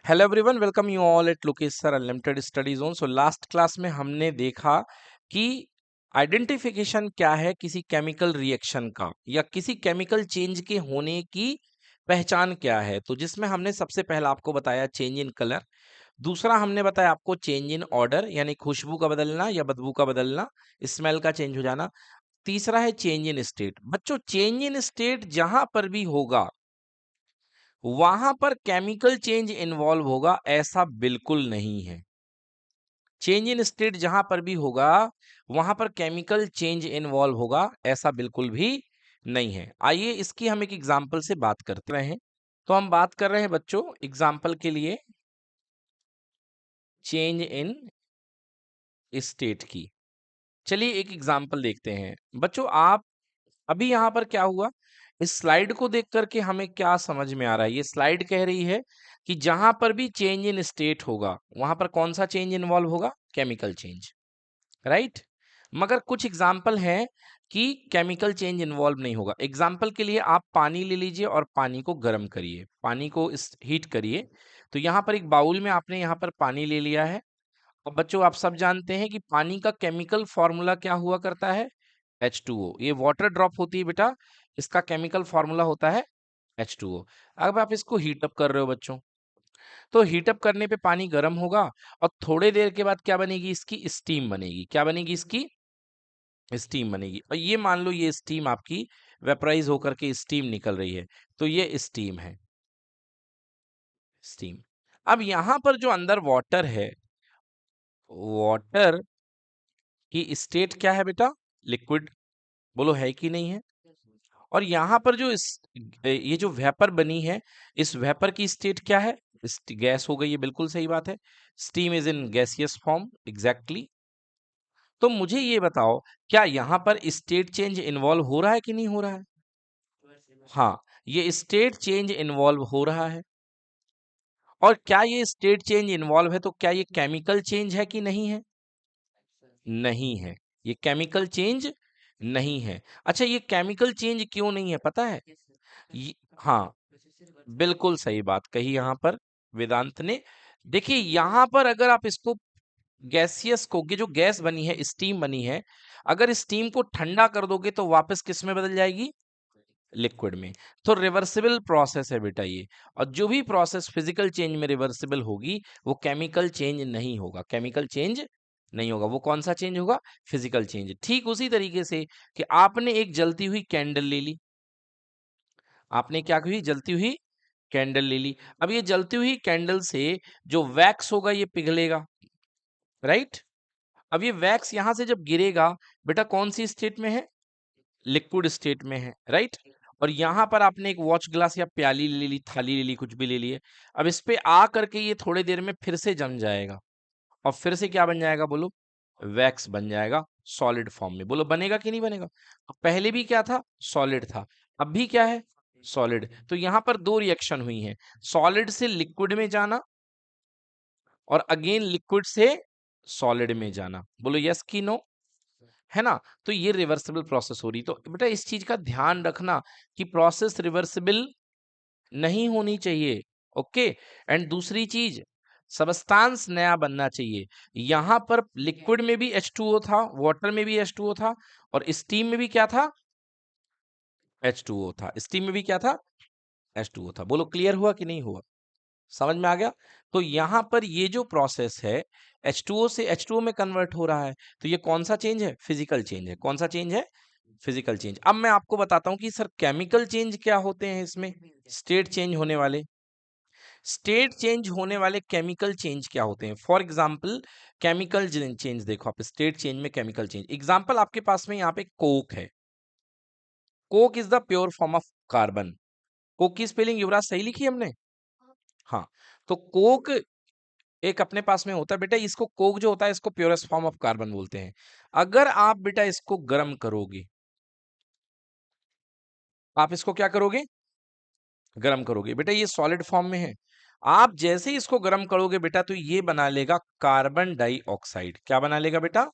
Hello everyone, welcome you all at Lokesh sir unlimited study zone. So last class में हमने देखा कि identification क्या है किसी केमिकल रिएक्शन का या किसी केमिकल चेंज के होने की पहचान क्या है। तो जिसमें हमने सबसे पहला आपको बताया चेंज इन कलर, दूसरा हमने बताया आपको चेंज इन ऑर्डर यानी खुशबू का बदलना या बदबू का बदलना, स्मेल का चेंज हो जाना, तीसरा है चेंज इन स्टेट। बच्चों, चेंज इन स्टेट जहां पर भी होगा वहां पर केमिकल चेंज इन्वॉल्व होगा ऐसा बिल्कुल नहीं है। चेंज इन स्टेट जहां पर भी होगा वहां पर केमिकल चेंज इन्वॉल्व होगा ऐसा बिल्कुल भी नहीं है। आइए इसकी हम एक एग्जांपल से बात करते रहे। तो हम बात कर रहे हैं बच्चों एग्जांपल के लिए चेंज इन स्टेट की। चलिए एक एग्जांपल देखते हैं। बच्चों, आप अभी यहां पर क्या हुआ, इस स्लाइड को देख करके हमें क्या समझ में आ रहा है। ये स्लाइड कह रही है कि जहां पर भी चेंज इन स्टेट होगा वहां पर कौन सा चेंज इन्वॉल्व होगा, केमिकल चेंज, राइट। मगर कुछ एग्जाम्पल हैं कि केमिकल चेंज इन्वॉल्व नहीं होगा। एग्जाम्पल के लिए आप पानी ले लीजिए और पानी को गर्म करिए, पानी को इस हीट करिए। तो यहाँ पर एक बाउल में आपने यहाँ पर पानी ले लिया है। और बच्चों, आप सब जानते हैं कि पानी का केमिकल फॉर्मूला क्या हुआ करता है, H2O। ये वाटर ड्रॉप होती है बेटा, इसका केमिकल फॉर्मूला होता है H2O। अब आप इसको हीट अप कर रहे हो बच्चों, तो हीट अप करने पे पानी गर्म होगा और थोड़े देर के बाद क्या बनेगी, इसकी स्टीम बनेगी। क्या बनेगी, इसकी स्टीम बनेगी। और ये मान लो ये स्टीम आपकी वेपराइज होकर के स्टीम निकल रही है, तो ये स्टीम है, स्टीम। अब यहां पर जो अंदर वाटर है, वाटर की स्टेट क्या है बेटा, लिक्विड। बोलो है कि नहीं है। और यहाँ पर जो ये जो वेपर बनी है, इस वेपर की स्टेट क्या है, गैस हो गई है। बिल्कुल सही बात है, steam is in gaseous form, exactly. तो मुझे ये बताओ, क्या यहाँ पर स्टेट चेंज इन्वॉल्व हो रहा है कि नहीं हो रहा है। हाँ, ये स्टेट चेंज इन्वॉल्व हो रहा है। और क्या ये स्टेट चेंज इन्वॉल्व है तो क्या ये केमिकल चेंज है कि नहीं है, नहीं है। ये केमिकल चेंज नहीं है। अच्छा, ये केमिकल चेंज क्यों नहीं है पता है। ये, हाँ, बिल्कुल सही बात कही यहाँ पर वेदांत ने। देखिए यहाँ पर अगर आप इसको गैसियस को, ये जो गैस बनी है, स्टीम बनी है, अगर स्टीम को ठंडा कर दोगे तो वापस किस में बदल जाएगी, लिक्विड में। तो रिवर्सिबल प्रोसेस है बेटा ये। और जो भी प्रोसेस फिजिकल चेंज में रिवर्सिबल होगी वो केमिकल चेंज नहीं होगा, केमिकल चेंज नहीं होगा। वो कौन सा चेंज होगा, फिजिकल चेंज। ठीक उसी तरीके से कि आपने एक जलती हुई कैंडल ले ली, आपने क्या की, जलती हुई कैंडल ले ली। अब ये जलती हुई कैंडल से जो वैक्स होगा ये पिघलेगा, राइट। अब ये वैक्स यहां से जब गिरेगा बेटा कौन सी स्टेट में है, लिक्विड स्टेट में है, राइट। और यहां पर आपने एक वॉच ग्लास या प्याली ले ली, थाली ले ली, कुछ भी ले लिए। अब इस पे आ करके ये थोड़ी देर में फिर से जम जाएगा और फिर से क्या बन जाएगा, बोलो, वैक्स बन जाएगा सॉलिड फॉर्म में। बोलो बनेगा कि नहीं बनेगा। अब पहले भी क्या था, सॉलिड था, अब भी क्या है, सॉलिड। तो यहां पर दो रिएक्शन हुई हैं, सॉलिड से लिक्विड में जाना और अगेन लिक्विड से सॉलिड में जाना। बोलो यस की नो, है ना। तो ये रिवर्सिबल प्रोसेस हो रही। तो बेटा इस चीज का ध्यान रखना कि प्रोसेस रिवर्सिबल नहीं होनी चाहिए, ओके। एंड दूसरी चीज, सबस्टांस नया बनना चाहिए। यहां पर लिक्विड में भी H2O था, वाटर में भी H2O था, और स्टीम में भी क्या था, H2O था। स्टीम में भी क्या था, H2O था। बोलो क्लियर हुआ कि नहीं हुआ, समझ में आ गया। तो यहां पर ये जो प्रोसेस है, H2O से H2O में कन्वर्ट हो रहा है। तो ये कौन सा चेंज है, फिजिकल चेंज है। कौन सा चेंज है, फिजिकल चेंज। अब मैं आपको बताता हूं कि सर केमिकल चेंज क्या होते हैं इसमें, स्टेट चेंज होने वाले, स्टेट चेंज होने वाले केमिकल चेंज क्या होते हैं। फॉर एग्जाम्पल केमिकल चेंज देखो आप, स्टेट चेंज में केमिकल चेंज। एग्जाम्पल आपके पास में यहाँ पे कोक है, Coke is the pure form of carbon. Coke की स्पेलिंग युवराज सही लिखी हमने, हाँ। तो कोक एक अपने पास में होता है बेटा, इसको कोक जो होता है इसको प्योरेस्ट फॉर्म ऑफ कार्बन बोलते हैं। अगर आप बेटा इसको गर्म करोगे, आप इसको क्या करोगे, गर्म करोगे, बेटा ये सॉलिड फॉर्म में है। आप जैसे ही इसको गर्म करोगे बेटा तो ये बना लेगा कार्बन डाइऑक्साइड। क्या बना लेगा बेटा,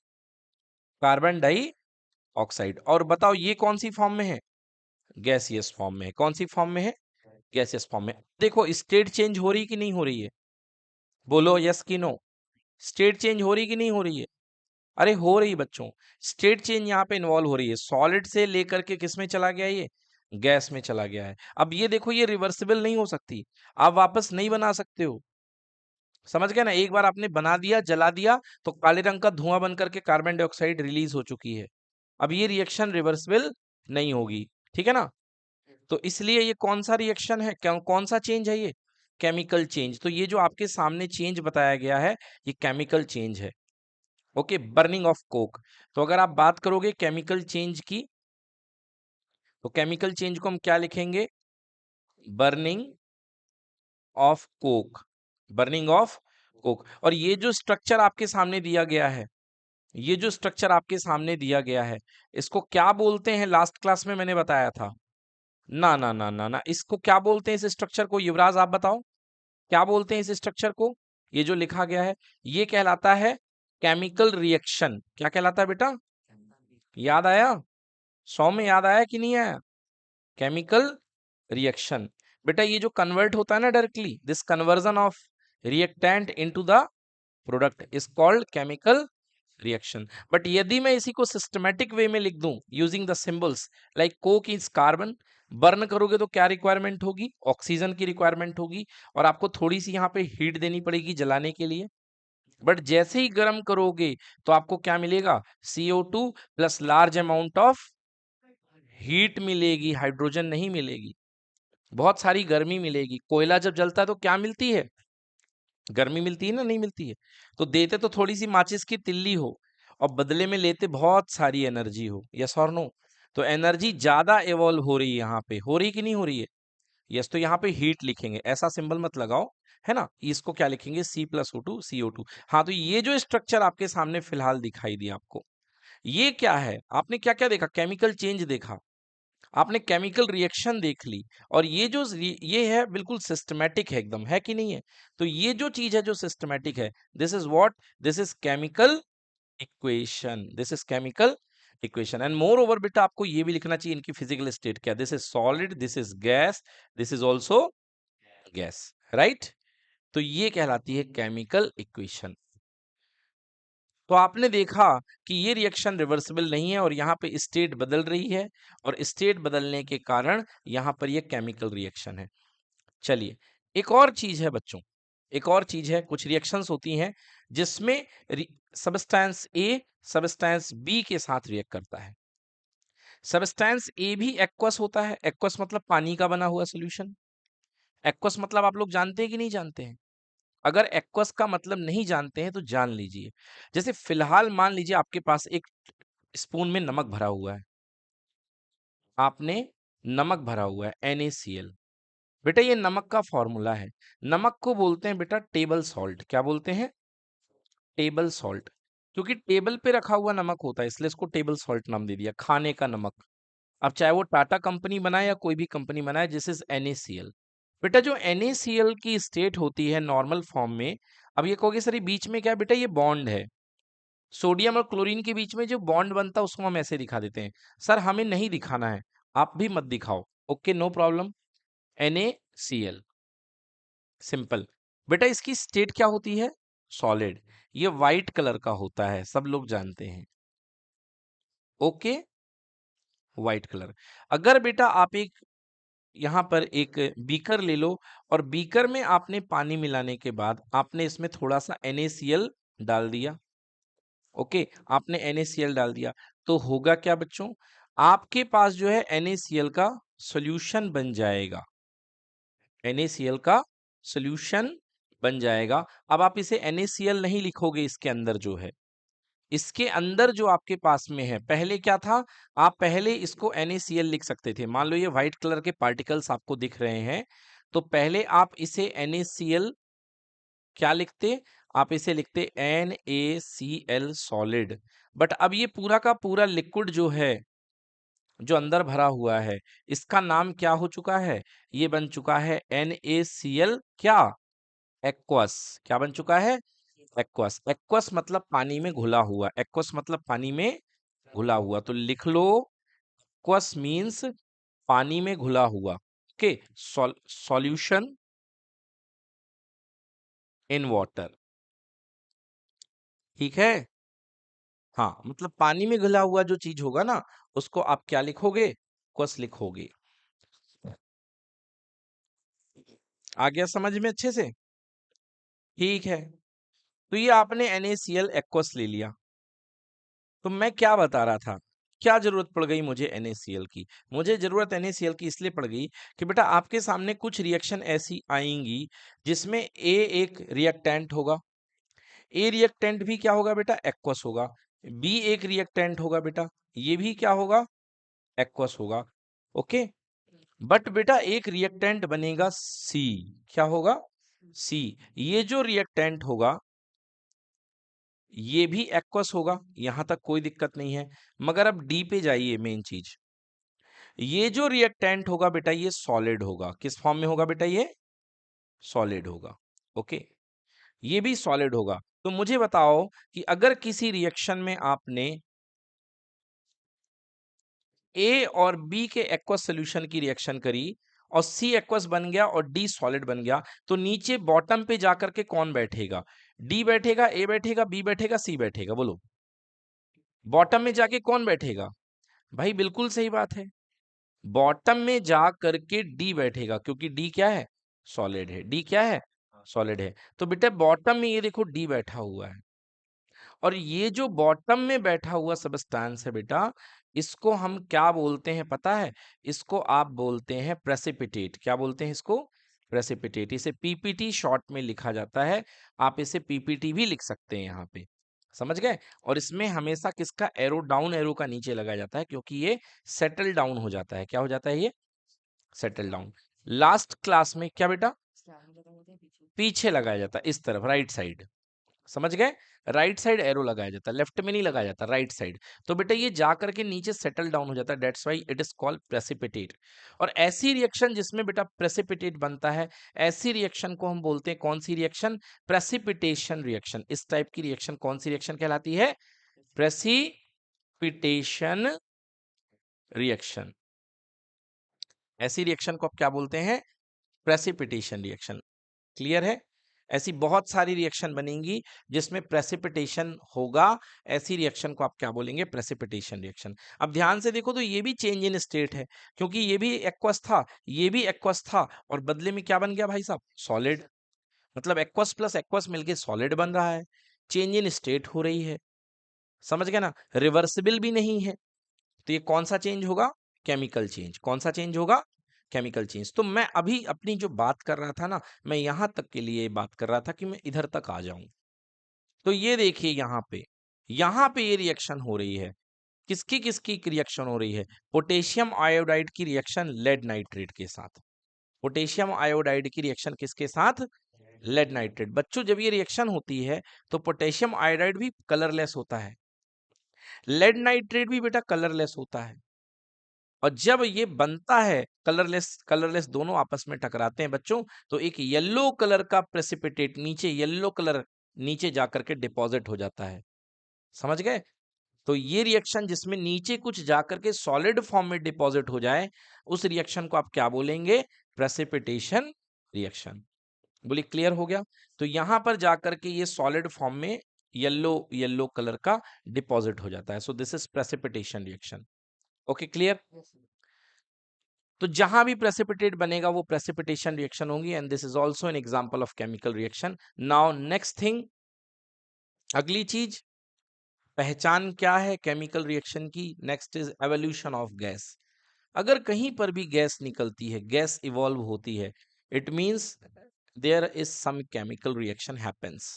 कार्बन डाइऑक्साइड। और बताओ ये कौन सी फॉर्म में है, गैसियस फॉर्म में है। कौन सी फॉर्म में है, गैसियस फॉर्म में। देखो स्टेट चेंज हो रही कि नहीं हो रही है, बोलो यस कि नो। स्टेट चेंज हो रही कि नहीं हो रही है? अरे हो रही बच्चों, स्टेट चेंज यहाँ पे इन्वॉल्व हो रही है। सॉलिड से लेकर के किस में चला गया ये? गैस में चला गया है। अब ये देखो, ये रिवर्सिबल नहीं हो सकती, आप वापस नहीं बना सकते हो। समझ गए ना? एक बार आपने बना दिया, जला दिया, तो काले रंग का धुआं बन करके कार्बन डाइऑक्साइड रिलीज हो चुकी है। अब ये रिएक्शन रिवर्सिबल नहीं होगी, ठीक है ना? तो इसलिए ये कौन सा रिएक्शन है, कौन सा चेंज है ये? Chemical change. तो ये जो आपके सामने चेंज बताया गया है, ये केमिकल चेंज है। Okay, burning of Coke. तो अगर आप बात करोगे केमिकल चेंज की, तो केमिकल चेंज को हम क्या लिखेंगे? Burning of Coke. Burning of Coke. और ये जो स्ट्रक्चर आपके सामने दिया गया है, ये जो स्ट्रक्चर आपके सामने दिया गया है, इसको क्या बोलते हैं? लास्ट क्लास में मैंने बताया था। ना ना ना ना ना, इसको क्या बोलते हैं? इस स्ट्रक्चर को युवराज आप बताओ, क्या बोलते हैं इस स्ट्रक्चर को? ये जो लिखा गया है, ये कहलाता है केमिकल रिएक्शन। क्या कहलाता है बेटा? याद आया? 100 में याद आया कि नहीं आया? Chemical reaction. बेटा ये जो कन्वर्ट होता है ना directly, this conversion of reactant into the product is called chemical reaction. But यदि मैं इसी को सिस्टमेटिक वे में लिख दूं using the symbols, like Coke is carbon, burn करोगे तो क्या रिक्वायरमेंट होगी? ऑक्सीजन की रिक्वायरमेंट होगी, और आपको थोड़ी सी यहाँ पे हीट देनी पड़ेगी जलाने के लिए। बट जैसे ही गर्म करोगे तो आपको क्या मिलेगा? CO2 plus large amount of heat मिलेगी, हाइड्रोजन नहीं मिलेगी। बहुत सारी गर्मी मिलेगी। कोयला जब जलता है तो क्या मिलती है? गर्मी मिलती है ना, नहीं मिलती है? तो देते तो थोड़ी सी माचिस की तिल्ली हो, और बदले में लेते बहुत सारी एनर्जी हो। यस और नो? तो एनर्जी ज्यादा इवॉल्व हो रही है यहाँ पे, हो रही कि नहीं हो रही है? यस। तो यहाँ पे हीट लिखेंगे, ऐसा सिंबल मत लगाओ, है ना? इसको क्या लिखेंगे? C+O2 CO2। हाँ, तो ये जो स्ट्रक्चर आपके सामने फिलहाल दिखाई दिया आपको, ये क्या है? आपने क्या क्या देखा? केमिकल चेंज देखा, आपने केमिकल रिएक्शन देख ली, और ये जो ये है बिल्कुल सिस्टमैटिक है एकदम, है कि नहीं है? तो ये जो चीज है जो सिस्टमैटिक है, this is what? This is chemical equation. This is chemical equation. And more over बेटा आपको ये भी लिखना चाहिए इनकी फिजिकल स्टेट क्या। This is solid, this is gas, this is also gas, right? तो ये कहलाती है केमिकल इक्वेशन। तो आपने देखा कि ये रिएक्शन रिवर्सिबल नहीं है, और यहाँ पे स्टेट बदल रही है, और स्टेट बदलने के कारण यहाँ पर ये केमिकल रिएक्शन है। चलिए, एक और चीज है बच्चों, एक और चीज है, कुछ रिएक्शंस होती हैं जिसमें सबस्टेंस ए सबस्टेंस बी के साथ रिएक्ट करता है। सबस्टेंस ए भी एक्वस होता है। एक्वस मतलब पानी का बना हुआ सोल्यूशन। एक्वस मतलब आप लोग जानते हैं कि नहीं जानते हैं? अगर एक्वस का मतलब नहीं जानते हैं तो जान लीजिए। जैसे फिलहाल मान लीजिए आपके पास एक स्पून में नमक भरा हुआ है, आपने नमक भरा हुआ है NaCl। बेटा ये नमक का फॉर्मूला है। नमक को बोलते हैं बेटा टेबल सॉल्ट। क्या बोलते हैं? Table salt. क्योंकि टेबल पे रखा हुआ नमक होता है, इसलिए इसको टेबल सॉल्ट नाम दे दिया, खाने का नमक। अब चाहे वो टाटा कंपनी बनाए या कोई भी कंपनी बनाए, दिस इज NaCl। बेटा जो NaCl की स्टेट होती है नॉर्मल फॉर्म में, अब ये कहोगे सर ये बीच में क्या है? बेटा ये बॉन्ड है। सोडियम और क्लोरीन के बीच में जो बॉन्ड बनता है उसको हम ऐसे दिखा देते हैं। सर हमें नहीं दिखाना है, आप भी मत दिखाओ, okay, no problem. NaCl, simple. बेटा इसकी स्टेट क्या होती है? सॉलिड। ये वाइट कलर का होता है, सब लोग जानते हैं, ओके, वाइट कलर। अगर बेटा आप एक यहाँ पर एक बीकर ले लो, और बीकर में आपने पानी मिलाने के बाद आपने इसमें थोड़ा सा NaCl डाल दिया, ओके, आपने NaCl डाल दिया, तो होगा क्या बच्चों? आपके पास जो है NaCl का सॉल्यूशन बन जाएगा। NaCl का सॉल्यूशन बन जाएगा। अब आप इसे NaCl नहीं लिखोगे, इसके अंदर जो है, इसके अंदर जो आपके पास में है, पहले क्या था? आप पहले इसको NaCl लिख सकते थे। मान लो ये व्हाइट कलर के पार्टिकल्स आपको दिख रहे हैं, तो पहले आप इसे NaCl क्या लिखते? आप इसे लिखते NaCl सॉलिड। बट अब ये पूरा का पूरा लिक्विड जो है, जो अंदर भरा हुआ है, इसका नाम क्या हो चुका है? ये बन चुका है NaCl क्या? एक्वस। क्या बन चुका है? एक्वस। एक्वस मतलब पानी में घुला हुआ, एक्वस मतलब पानी में घुला हुआ। तो लिख लो, एक्वस मीन्स पानी में घुला हुआ। Okay, solution in water. ठीक है। हाँ, मतलब पानी में घुला हुआ जो चीज होगा ना, उसको आप क्या लिखोगे? एक्वस लिखोगे। आ गया समझ में अच्छे से? ठीक है। तो ये आपने NaCl एक्वस ले लिया। तो मैं क्या बता रहा था, क्या जरूरत पड़ गई मुझे NaCl की? मुझे जरूरत NaCl की इसलिए पड़ गई कि बेटा आपके सामने कुछ रिएक्शन ऐसी आएंगी जिसमें A एक रिएक्टेंट होगा। ए रिएक्टेंट भी क्या होगा बेटा? एक्वस होगा। बी एक रिएक्टेंट होगा बेटा, ये भी क्या होगा? एक्वस होगा। ओके। बट बेटा एक रिएक्टेंट बनेगा सी। क्या होगा? सी। ये जो रिएक्टेंट होगा ये भी एक्वस होगा, यहां तक कोई दिक्कत नहीं है। मगर अब डी पे जाइए, मेन चीज, ये जो रिएक्टेंट होगा बेटा ये सॉलिड होगा। किस फॉर्म में होगा बेटा? ये सॉलिड होगा। ओके, ये भी सॉलिड होगा। तो मुझे बताओ कि अगर किसी रिएक्शन में आपने ए और बी के एक्वस सोल्यूशन की रिएक्शन करी और सी एक्वस बन गया और डी सॉलिड बन गया, तो नीचे बॉटम पे जाकर के कौन बैठेगा? डी बैठेगा, ए बैठेगा, बी बैठेगा, सी बैठेगा? बोलो, बॉटम में जाके कौन बैठेगा? भाई बिल्कुल सही बात है, बॉटम में जा करके डी बैठेगा, क्योंकि डी क्या है? सॉलिड है। डी क्या है? सॉलिड है। तो बेटा बॉटम में ये देखो डी बैठा हुआ है, और ये जो बॉटम में बैठा हुआ सबस्टेंस है बेटा, इसको हम क्या बोलते हैं पता है? इसको आप बोलते हैं प्रेसिपिटेट। क्या बोलते हैं इसको? प्रेसिपिटेट। इसे पीपीटी शॉर्ट में लिखा जाता है, आप इसे पीपीटी भी लिख सकते हैं यहाँ पे। समझ गए? और इसमें हमेशा किसका एरो? डाउन एरो का नीचे लगाया जाता है, क्योंकि ये सेटल डाउन हो जाता है। क्या हो जाता है? ये सेटल डाउन। लास्ट क्लास में क्या बेटा? पीछे लगाया जाता है, इस तरफ, राइट साइड। समझ गए? राइट साइड एरो लगाया जाता है, लेफ्ट में नहीं लगाया जाता, राइट साइड। तो बेटा ये जा करके नीचे सेटल डाउन हो जाता है, that's why it is called precipitate. और ऐसी रिएक्शन जिसमें बेटा प्रेसिपिटेट बनता है, ऐसी रिएक्शन को हम बोलते हैं कौन सी रिएक्शन? Precipitation reaction. इस टाइप की रिएक्शन कौन सी रिएक्शन कहलाती है? Precipitation reaction. ऐसी रिएक्शन को आप क्या बोलते हैं? Precipitation reaction. क्लियर है? ऐसी बहुत सारी रिएक्शन बनेंगी जिसमें प्रेसिपिटेशन होगा, ऐसी रिएक्शन को आप क्या बोलेंगे? Precipitation reaction. अब ध्यान से देखो तो ये भी चेंज इन स्टेट है, क्योंकि ये भी एक्वस था, ये भी एक्वस था, और बदले में क्या बन गया भाई साहब? सॉलिड। मतलब एक्वस प्लस एक्वस मिलके सॉलिड बन रहा है, चेंज इन स्टेट हो रही है। समझ गए ना? रिवर्सिबल भी नहीं है। तो ये कौन सा चेंज होगा? Chemical change. कौन सा चेंज होगा? Chemical change. तो मैं अभी अपनी जो बात कर रहा था ना, मैं यहां तक के लिए बात कर रहा था कि मैं इधर तक आ जाऊं। तो ये देखिए यहां पे ये रिएक्शन हो रही है। किसकी किसकी रिएक्शन हो रही है? पोटेशियम आयोडाइड की रिएक्शन लेड नाइट्रेट के साथ। पोटेशियम आयोडाइड की रिएक्शन किसके साथ? Lead nitrate. बच्चों जब ये रिएक्शन होती है तो पोटेशियम आयोडाइड भी कलरलेस होता है, लेड नाइट्रेट भी बेटा कलरलेस होता है। और जब ये बनता है कलरलेस, कलरलेस दोनों आपस में टकराते हैं बच्चों, तो एक येलो कलर का प्रेसिपिटेट नीचे, येलो कलर नीचे जाकर के डिपॉजिट हो जाता है। समझ गए? तो ये रिएक्शन जिसमें नीचे कुछ जाकर के सॉलिड फॉर्म में डिपॉजिट हो जाए, उस रिएक्शन को आप क्या बोलेंगे? Precipitation reaction. बोलिए, क्लियर हो गया? तो यहां पर जाकर के ये सॉलिड फॉर्म में येलो येलो कलर का डिपॉजिट हो जाता है। So this is precipitation reaction. Okay, clear? तो जहां भी प्रेसिपिटेट बनेगा वो प्रेसिपिटेशन रिएक्शन होंगी, and this is also an example of chemical reaction. Now next thing, अगली चीज, पहचान क्या है केमिकल रिएक्शन की? Next is evolution of gas. अगर कहीं पर भी गैस निकलती है, गैस इवॉल्व होती है, it means there is some chemical reaction happens.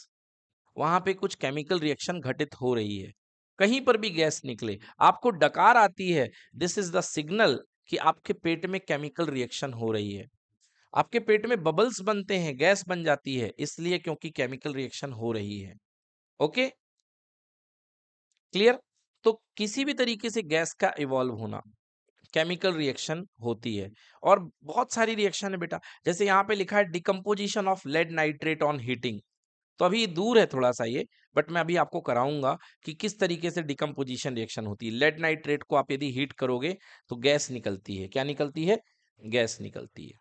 वहां पे कुछ केमिकल रिएक्शन घटित हो रही है। कहीं पर भी गैस निकले, आपको डकार आती है, दिस इज द सिग्नल कि आपके पेट में केमिकल रिएक्शन हो रही है। आपके पेट में बबल्स बनते हैं, गैस बन जाती है, इसलिए क्योंकि केमिकल रिएक्शन हो रही है। Okay, clear? तो किसी भी तरीके से गैस का इवॉल्व होना, केमिकल रिएक्शन होती है। और बहुत सारी रिएक्शन है बेटा, जैसे यहाँ पे लिखा है decomposition of lead nitrate on heating. तो अभी दूर है थोड़ा सा ये, बट मैं अभी आपको कराऊंगा कि किस तरीके से डिकम्पोजिशन रिएक्शन होती है। लेड नाइट्रेट को आप यदि हीट करोगे तो गैस निकलती है। क्या निकलती है? गैस निकलती है।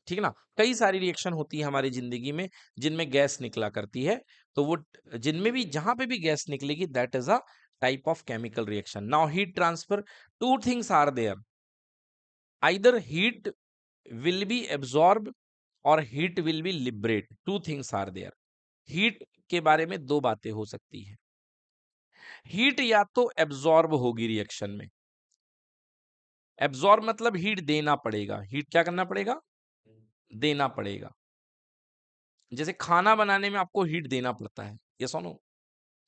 ठीक है ना। कई सारी रिएक्शन होती है हमारी जिंदगी में जिनमें गैस निकला करती है, तो वो जिनमें भी जहां पे भी गैस निकलेगी that is a type of chemical reaction. Now heat transfer, two things are there, either heat will be absorbed और heat will be liberate, two things are there। Heat के बारे में दो बातें हो सकती है। हीट या तो एब्जॉर्ब होगी रिएक्शन में, एब्जॉर्ब मतलब हीट देना पड़ेगा, हीट क्या करना पड़ेगा, देना पड़ेगा। जैसे खाना बनाने में आपको हीट देना पड़ता है, ये सुनो,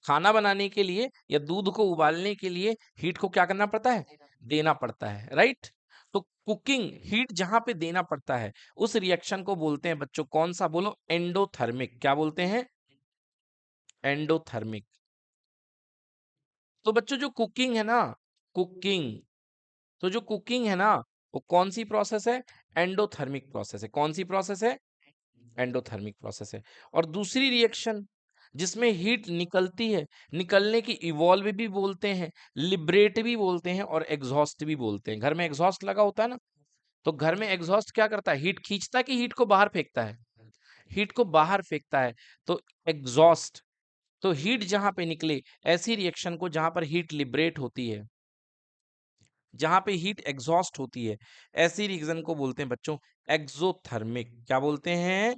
खाना बनाने के लिए या दूध को उबालने के लिए हीट को क्या करना पड़ता है, देना पड़ता है, राइट। तो कुकिंग हीट जहां पे देना पड़ता है उस रिएक्शन को बोलते हैं बच्चों, कौन सा बोलो, एंडोथर्मिक। क्या बोलते हैं, एंडोथर्मिक। तो बच्चों जो कुकिंग है ना, कुकिंग, तो जो कुकिंग है ना वो कौन सी प्रोसेस है, एंडोथर्मिक प्रोसेस है। कौन सी प्रोसेस है, एंडोथर्मिक प्रोसेस है। और दूसरी रिएक्शन जिसमें हीट निकलती है, निकलने की इवॉल्व भी बोलते हैं, लिबरेट भी बोलते हैं और एग्जॉस्ट भी बोलते हैं। घर में एग्जॉस्ट लगा होता है ना, तो घर में एग्जॉस्ट क्या करता है, हीट खींचता है कि हीट को बाहर फेंकता है, हीट को बाहर फेंकता है, तो एग्जॉस्ट। तो हीट जहां पे निकले, ऐसी रिएक्शन को जहां पर हीट लिबरेट होती है, जहां पे हीट एग्जॉस्ट होती है, ऐसी रिएक्शन को बोलते हैं बच्चों एक्सोथर्मिक। क्या बोलते हैं,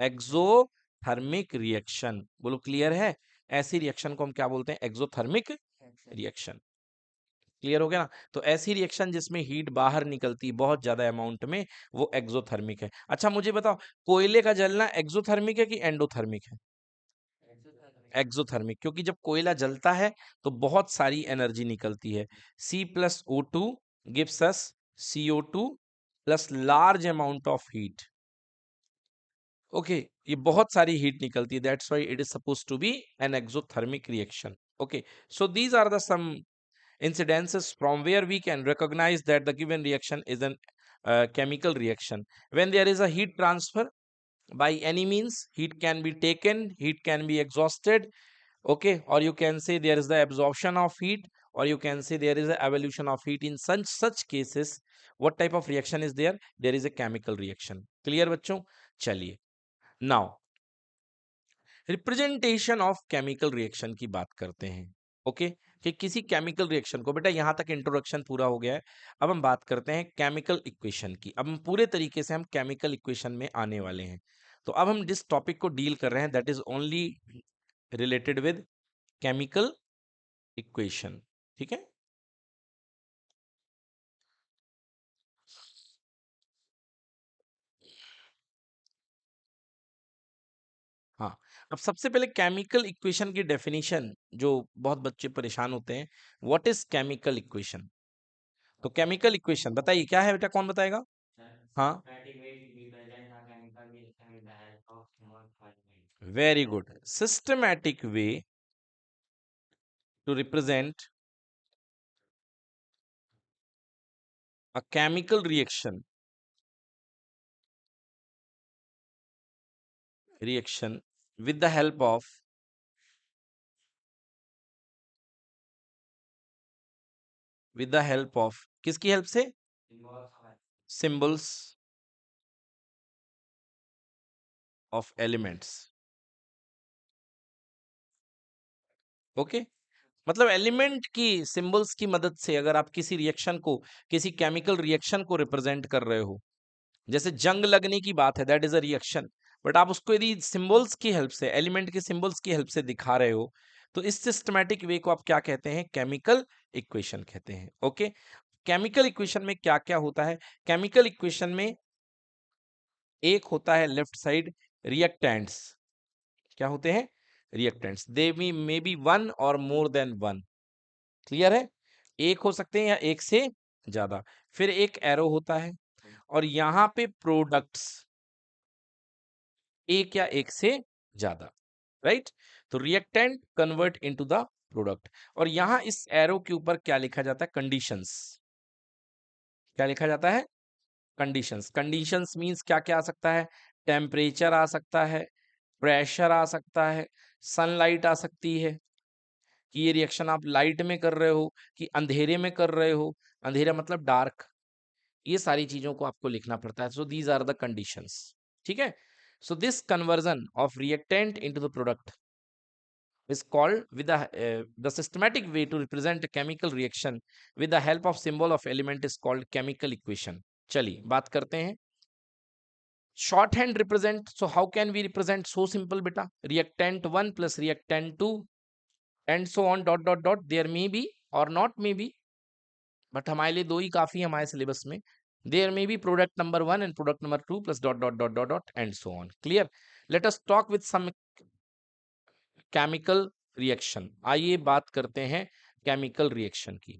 एक्सोथर्मिक रिएक्शन। बोलो क्लियर है, ऐसी रिएक्शन को हम क्या बोलते हैं, एक्सोथर्मिक रिएक्शन। क्लियर हो गया ना। तो ऐसी रिएक्शन जिसमें हीट बाहर निकलती है बहुत ज्यादा अमाउंट में, वो एक्सोथर्मिक है। अच्छा मुझे बताओ, कोयले का जलना एक्सोथर्मिक है कि एंडोथर्मिक है, एक्सोथर्मिक, क्योंकि जब कोयला जलता है तो बहुत सारी एनर्जी निकलती है। C+O2 gives us CO2 plus large amount of heat. Okay, ये बहुत सारी हीट निकलती है, that's why it is suppose to be an exothermic reaction. Okay, so these are the some incidences from where we can recognize that the given reaction is an chemical reaction. When there is a heat transfer by any means, heat can be taken, heat can be exhausted, okay, or you can say there is the absorption of heat, or you can say there is a evolution of heat. In such cases, what type of reaction is there, there is a chemical reaction। clear बच्चों, चलिए now representation of chemical reaction की बात करते हैं। Okay, कि किसी chemical reaction को, बेटा यहां तक इंट्रोडक्शन पूरा हो गया है, अब हम बात करते हैं केमिकल इक्वेशन की। अब हम पूरे तरीके से हम केमिकल इक्वेशन में आने वाले हैं। तो अब हम जिस टॉपिक को डील कर रहे हैं that is only related with chemical equation, ठीक है। हाँ, अब सबसे पहले केमिकल इक्वेशन की डेफिनेशन, जो बहुत बच्चे परेशान होते हैं, व्हाट इज केमिकल इक्वेशन। तो केमिकल इक्वेशन बताइए क्या है बेटा, कौन बताएगा। हाँ, very good, systematic way to represent a chemical reaction with the help of, with the help of, किसकी हेल्प से, सिंबल्स ऑफ एलिमेंट्स। ओके, मतलब एलिमेंट की सिंबल्स की मदद से अगर आप किसी रिएक्शन को, किसी केमिकल रिएक्शन को रिप्रेजेंट कर रहे हो, जैसे जंग लगने की बात है, that is a reaction, but आप उसको यदि सिंबल्स की हेल्प से, एलिमेंट के सिंबल्स की हेल्प से दिखा रहे हो, तो इस सिस्टमैटिक वे को आप क्या कहते हैं, केमिकल इक्वेशन कहते हैं। ओके, केमिकल इक्वेशन में क्या क्या होता है, केमिकल इक्वेशन में एक होता है लेफ्ट साइड रिएक्टेंट्स। क्या होते हैं, reactants, they may be one और मोर देन वन। क्लियर है, एक हो सकते हैं या एक से ज्यादा। फिर एक एरो होता है और यहां पे प्रोडक्ट्स, एक या एक से ज्यादा, राइट। तो reactant convert into the product. और यहां इस एरो के ऊपर क्या लिखा जाता है, कंडीशंस। क्या लिखा जाता है, कंडीशंस। कंडीशंस मींस क्या क्या आ सकता है, टेम्परेचर आ सकता है, प्रेशर आ सकता है, सनलाइट आ सकती है, कि ये रिएक्शन आप लाइट में कर रहे हो कि अंधेरे में कर रहे हो। अंधेरा मतलब डार्क, ये सारी चीजों को आपको लिखना पड़ता है। So these are the conditions, ठीक है। So this conversion of reactant into the product is called with the systematic way to represent a chemical reaction with the help of symbol of element is called chemical equation. चलिए बात करते हैं short hand represent. So how can we represent? So simple बेटा, reactant 1 plus reactant 2 and so on dot dot dot, there may be और not may be, but हमारे लिए दो ही काफी है हमारे सिलेबस में. There may be product number 1 and product number 2 plus dot dot dot dot dot and so on. Clear? Let us talk with some chemical reaction. आइए बात करते हैं केमिकल रिएक्शन की.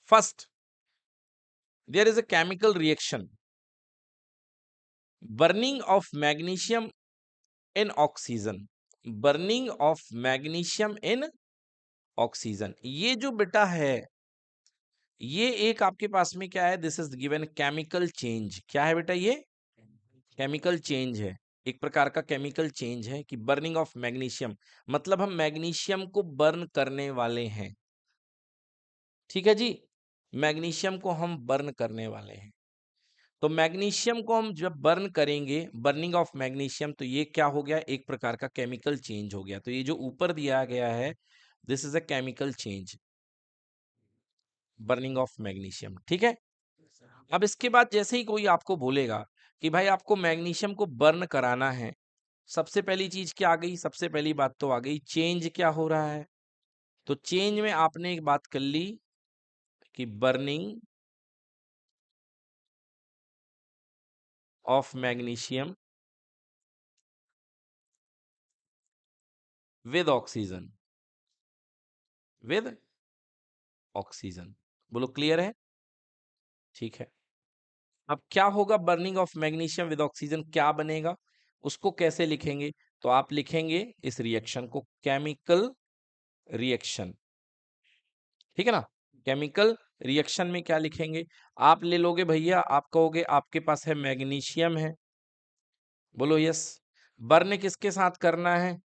First, there is a chemical reaction burning of magnesium in oxygen. Burning of magnesium in oxygen, ये जो बेटा है ये एक आपके पास में क्या है, this is given chemical change. क्या है बेटा? ये केमिकल चेंज है, एक प्रकार का केमिकल चेंज है कि बर्निंग ऑफ मैग्नीशियम, मतलब हम मैग्नीशियम को बर्न करने वाले हैं. ठीक है जी, मैग्नीशियम को हम बर्न करने वाले हैं. तो मैग्नीशियम को हम जब बर्न करेंगे, बर्निंग ऑफ मैग्नीशियम, तो ये क्या हो गया, एक प्रकार का केमिकल चेंज हो गया. तो ये जो ऊपर दिया गया है this is a chemical change, burning of magnesium. ठीक है. अब इसके बाद जैसे ही कोई आपको बोलेगा कि भाई आपको मैग्नीशियम को बर्न कराना है, सबसे पहली चीज क्या आ गई? सबसे पहली बात तो आ गई चेंज क्या हो रहा है. तो चेंज में आपने एक बात कर ली कि burning of magnesium with oxygen, with oxygen. बोलो क्लियर है? ठीक है. अब क्या होगा burning of magnesium with oxygen, क्या बनेगा, उसको कैसे लिखेंगे? तो आप लिखेंगे इस रिएक्शन को केमिकल रिएक्शन. ठीक है ना. केमिकल रिएक्शन में क्या लिखेंगे? आप ले लोगे भैया, आप कहोगे आपके पास है मैग्नीशियम है, बोलो यस. बर्न किसके साथ करना है?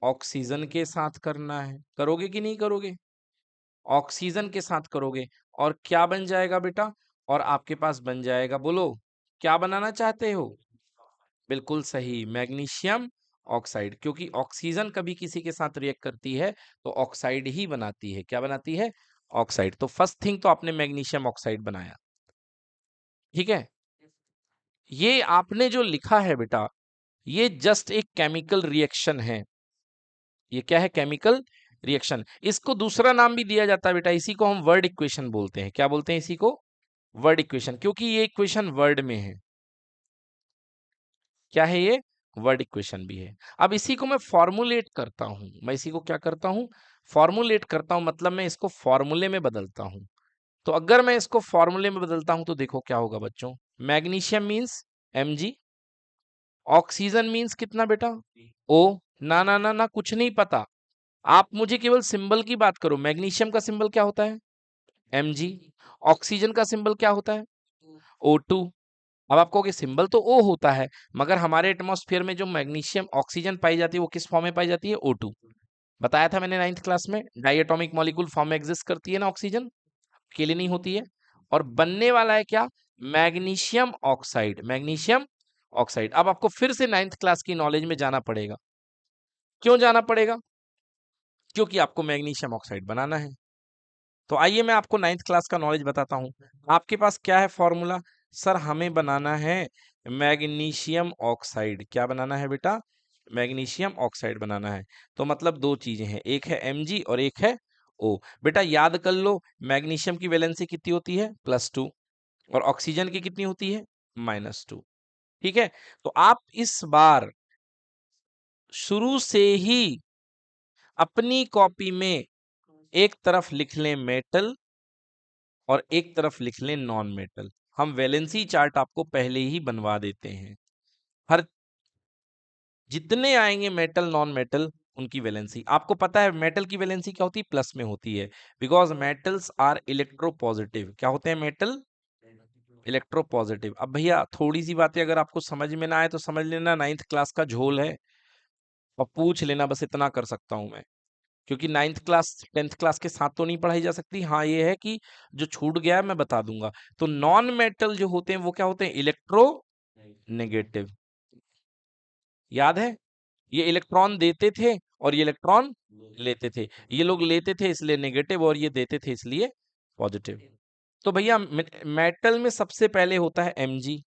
ऑक्सीजन के साथ करना है. करोगे कि नहीं करोगे? ऑक्सीजन के साथ करोगे. और क्या बन जाएगा बेटा? और आपके पास बन जाएगा, बोलो क्या बनाना चाहते हो? बिल्कुल सही, मैग्नीशियम ऑक्साइड. क्योंकि ऑक्सीजन कभी किसी के साथ रिएक्ट करती है तो ऑक्साइड ही बनाती है. क्या बनाती है? ऑक्साइड. तो फर्स्ट थिंग तो आपने मैग्नीशियम ऑक्साइड बनाया. ठीक है. ये आपने जो लिखा है बेटा ये जस्ट एक केमिकल रिएक्शन है. ये क्या है? Chemical reaction. इसको दूसरा नाम भी दिया जाता है बेटा, इसी को हम वर्ड इक्वेशन बोलते हैं. क्या बोलते हैं इसी को? Word equation. क्योंकि ये इक्वेशन वर्ड में है. क्या है ये? वर्ड इक्वेशन भी है. अब इसी को मैं फॉर्मुलेट करता हूं. मैं इसी को क्या करता हूं? फॉर्मुलेट करता हूं, मतलब मैं इसको फॉर्मूले में बदलता हूं. तो अगर मैं इसको फॉर्मूले में बदलता हूं तो देखो क्या होगा बच्चों. Magnesium means Mg, oxygen means कितना बेटा? O. ना ना ना ना, कुछ नहीं पता. आप मुझे केवल सिंबल की बात करो. मैग्नीशियम का सिंबल क्या होता है? Mg. ऑक्सीजन का सिंबल क्या होता है? O2. अब आप कहोगे सिंबल तो O होता है, मगर हमारे एटमॉस्फेयर में जो मैग्नीशियम ऑक्सीजन पाई जाती है वो किस फॉर्म में पाई जाती है? O2. बताया था मैंने 9th क्लास में, डाइएटॉमिक मॉलिक्यूल फॉर्म में एग्जिस्ट करती है ना ऑक्सीजन, अकेले नहीं होती है. और बनने वाला है क्या? Magnesium oxide. Magnesium oxide. अब आपको फिर से 9th क्लास की नॉलेज में जाना पड़ेगा. क्यों जाना पड़ेगा? क्योंकि आपको मैग्नीशियम ऑक्साइड बनाना है. तो आइए मैं आपको 9th क्लास का नॉलेज बताता हूं. आपके पास क्या है फॉर्मूला? सर हमें बनाना है मैग्नीशियम ऑक्साइड. क्या बनाना है बेटा? मैग्नीशियम ऑक्साइड बनाना है. तो मतलब दो चीजें हैं, एक है Mg और एक है O. बेटा याद कर लो, मैग्नीशियम की वैलेंसी कितनी होती है? +2. और ऑक्सीजन की कितनी होती है? -2. ठीक है. तो आप इस बार शुरू से ही अपनी कॉपी में एक तरफ लिख लें मेटल और एक तरफ लिख लें नॉन मेटल. हम वैलेंसी चार्ट आपको पहले ही बनवा देते हैं. हर जितने आएंगे मेटल नॉन मेटल उनकी वैलेंसी आपको पता है. मेटल की वैलेंसी क्या होती है? प्लस में होती है. Because metals are electropositive. क्या होते हैं मेटल? इलेक्ट्रोपॉजिटिव. अब भैया थोड़ी सी बातें अगर आपको समझ में ना आए तो समझ लेना 9th क्लास का झोल है और पूछ लेना, बस इतना कर सकता हूं मैं. क्योंकि 9th क्लास 10th क्लास के साथ तो नहीं पढ़ाई जा सकती। हाँ ये है कि जो छूट गया है मैं बता दूंगा। तो नॉन मेटल जो होते हैं वो क्या होते हैं? Electro negative. याद है, ये इलेक्ट्रॉन देते थे और ये इलेक्ट्रॉन लेते थे। ये लोग लेते थे इसलिए नेगेटिव और ये देते थे इसलिए पॉजिटिव। तो भैया मेटल में सबसे पहले होता है Mg।